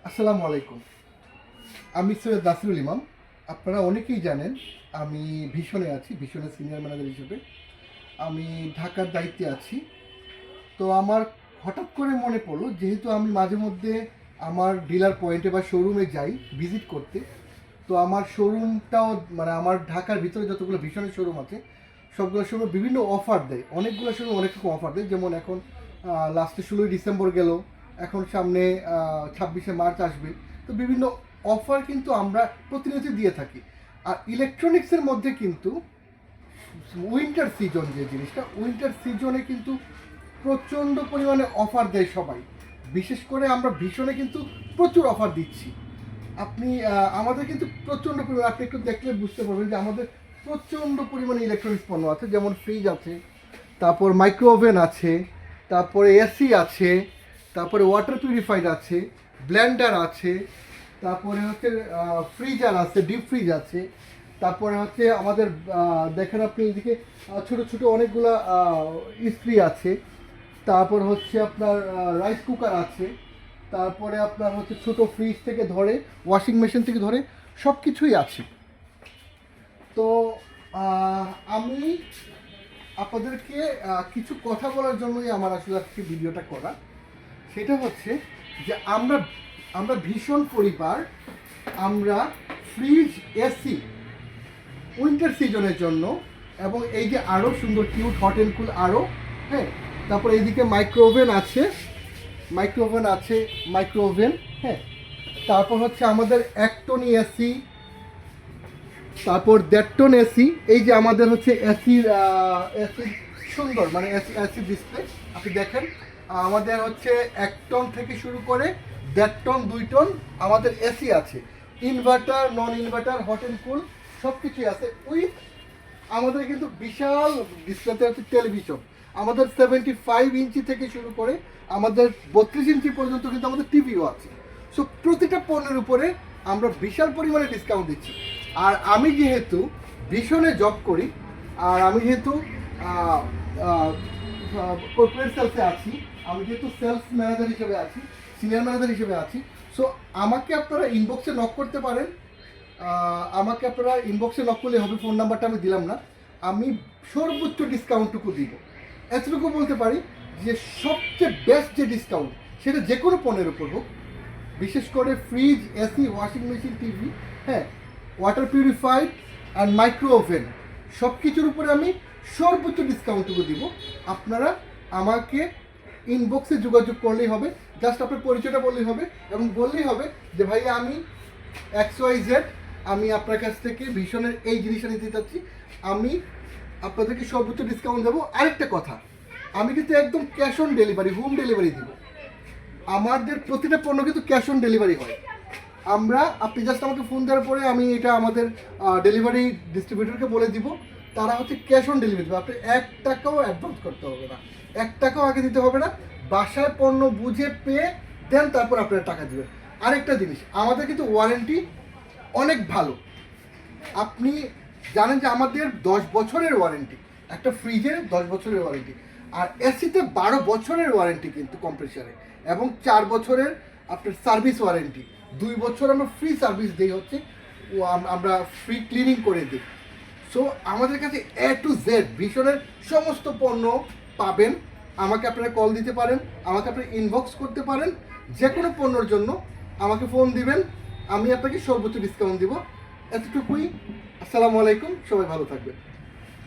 আসসালামু আলাইকুম। আমি সৈয়দ নাসিরুল ইমাম। আপনারা অনেকেই জানেন আমি ভীষণে আছি, ভীষণের সিনিয়র ম্যানেজার হিসেবে। আমি ঢাকার দায়িত্বে আছি। তো আমার হঠাৎ করে মনে পড়লো, যেহেতু আমি মাঝে মধ্যে আমার ডিলার পয়েন্টে বা শোরুমে যাই ভিজিট করতে, তো আমার শোরুমটাও মানে আমার ঢাকার ভিতরে যতগুলো ভীষণের শোরুম আছে সবগুলো শোরুমে বিভিন্ন অফার দেয়, অনেকগুলো শোরুম অনেক রকম অফার দেয়। যেমন এখন লাস্টে 16ই ডিসেম্বর গেল, এখন সামনে 26শে মার্চ আসবে। তো বিভিন্ন অফার কিন্তু আমরা প্রতিনিয়ত দিয়ে থাকি। আর ইলেকট্রনিক্সের মধ্যে কিন্তু উইন্টার সিজন, যে জিনিসটা উইন্টার সিজনে কিন্তু প্রচণ্ড পরিমাণে অফার দেয় সবাই। বিশেষ করে আমরা ভীষণে কিন্তু প্রচুর অফার দিচ্ছি। আপনি আমাদের কিন্তু প্রচণ্ড পরিমাণে, আপনি একটু দেখলে বুঝতে পারবেন যে আমাদের প্রচণ্ড পরিমাণে ইলেকট্রনিক্স পণ্য আছে। যেমন ফ্রিজ আছে, তারপর মাইক্রো ওভেন আছে, তারপরে এসি আছে, তারপরে ওয়াটার পিউরিফায়ার আছে, ব্লেন্ডার আছে, তারপরে হচ্ছে ফ্রিজার আছে, ডিপ ফ্রিজ আছে, তারপরে হচ্ছে আমাদের দেখেন আপনি এদিকে ছোটো ছোটো অনেকগুলো ইস্ত্রি আছে, তারপর হচ্ছে আপনার রাইস কুকার আছে, তারপরে আপনার হচ্ছে ছোট ফ্রিজ থেকে ধরে ওয়াশিং মেশিন থেকে ধরে সব কিছুই আছে। তো আমি আপনাদেরকে কিছু কথা বলার জন্যই আমার আসলে আজকে ভিডিওটা করা। সেটা হচ্ছে যে আমরা ভীষণ পরিবার, আমরা ফ্রিজ, এসি উইন্টার সিজনের জন্য, এবং এই যে আরও সুন্দর কিউট হট অ্যান্ড কুল আরও, হ্যাঁ, তারপর এইদিকে মাইক্রো ওভেন আছে, মাইক্রো ওভেন, হ্যাঁ, তারপর হচ্ছে আমাদের 1 টন এসি, তারপর 1.5 টন এসি। এই যে আমাদের হচ্ছে এসির সুন্দর মানে এসি ডিসপ্লে আপনি দেখেন। আমাদের হচ্ছে 1 টন থেকে শুরু করে 1.5 টন, 2 টন আমাদের এসি আছে। Inverter, non inverter, hot and কুল সব কিছুই আছে। আমাদের কিন্তু বিশাল ডিসপ্লেতে হচ্ছে টেলিভিশন। আমাদের 75 ইঞ্চি থেকে শুরু করে আমাদের 32 ইঞ্চি পর্যন্ত কিন্তু আমাদের টিভিও আছে। সো প্রতিটা পণ্যের উপরে আমরা বিশাল পরিমাণে ডিসকাউন্ট দিচ্ছি। আর আমি যেহেতু ভীষণে জব করি, আর আমি যেহেতু কর্পোরেট সেলসে আছি, আমি যেহেতু সেলস ম্যানেজার হিসেবে আছি, সিনিয়র ম্যানেজার হিসেবে আছি, সো আমাকে আপনারা ইনবক্সে নক করতে পারেন। আমাকে আপনারা ইনবক্সে নক করলে হবে, ফোন নাম্বারটা আমি দিলাম না। আমি সর্বোচ্চ ডিসকাউন্টটুকু দিব, এতটুকু বলতে পারি যে সবচেয়ে বেস্ট যে ডিসকাউন্ট সেটা যে কোনো পণ্যের উপর হোক, বিশেষ করে fridge, AC, washing machine, TV, হ্যাঁ, ওয়াটার পিউরিফায়ার আর মাইক্রো ওভেন সব কিছুর উপরে আমি সর্বোচ্চ ডিসকাউন্টটুকু দিব। আপনারা আমাকে ইনবক্সে যোগাযোগ করলেই হবে, জাস্ট আপনার পরিচয়টা বললেই হবে, এবং বললেই হবে যে ভাইয়া আমি XYZ, আমি আপনার কাছ থেকে ভীষণের এই জিনিসটা নিতে চাচ্ছি, আমি আপনাদেরকে সর্বোচ্চ ডিসকাউন্ট দেবো। আরেকটা কথা, আমি কিন্তু একদম cash on delivery, home delivery দিব। আমাদের প্রতিটা পণ্য কিন্তু ক্যাশ অন ডেলিভারি হয়। আপনি জাস্ট আমাকে ফোন দেওয়ার পরে আমি এটা আমাদের ডেলিভারি ডিস্ট্রিবিউটরকে বলে দিব, তারা হচ্ছে ক্যাশ অন ডেলিভারি দেবে। আপনি 1 টাকাও অ্যাডভান্স করতে হবে না, 1 টাকাও আগে দিতে হবে না। বাসায় পণ্য বুঝে পেয়ে দেন তারপর আপনারা টাকা দেবেন। আরেকটা জিনিস, আমাদের কিন্তু ওয়ারেন্টি অনেক ভালো। আপনি জানেন যে আমাদের 10 বছরের ওয়ারেন্টি, একটা ফ্রিজের 10 বছরের ওয়ারেন্টি, আর এসিতে 12 বছরের ওয়ারেন্টি কিন্তু কম্প্রেসারে, এবং 4 বছরের আপনার সার্ভিস ওয়ারেন্টি। 2 বছর আমরা ফ্রি সার্ভিস দিই, হচ্ছে আমরা ফ্রি ক্লিনিং করে দিই। সো আমাদের কাছে A to Z ভীষণের সমস্ত পণ্য পাবেন। আমাকে আপনারা কল দিতে পারেন, আমাকে আপনারা ইনবক্স করতে পারেন, যে কোনো পণ্যর জন্য আমাকে ফোন দিবেন, আমি আপনাকে সর্বোচ্চ ডিসকাউন্ট দিব। এতটুকুই। আসসালামু আলাইকুম, সবাই ভালো থাকবেন।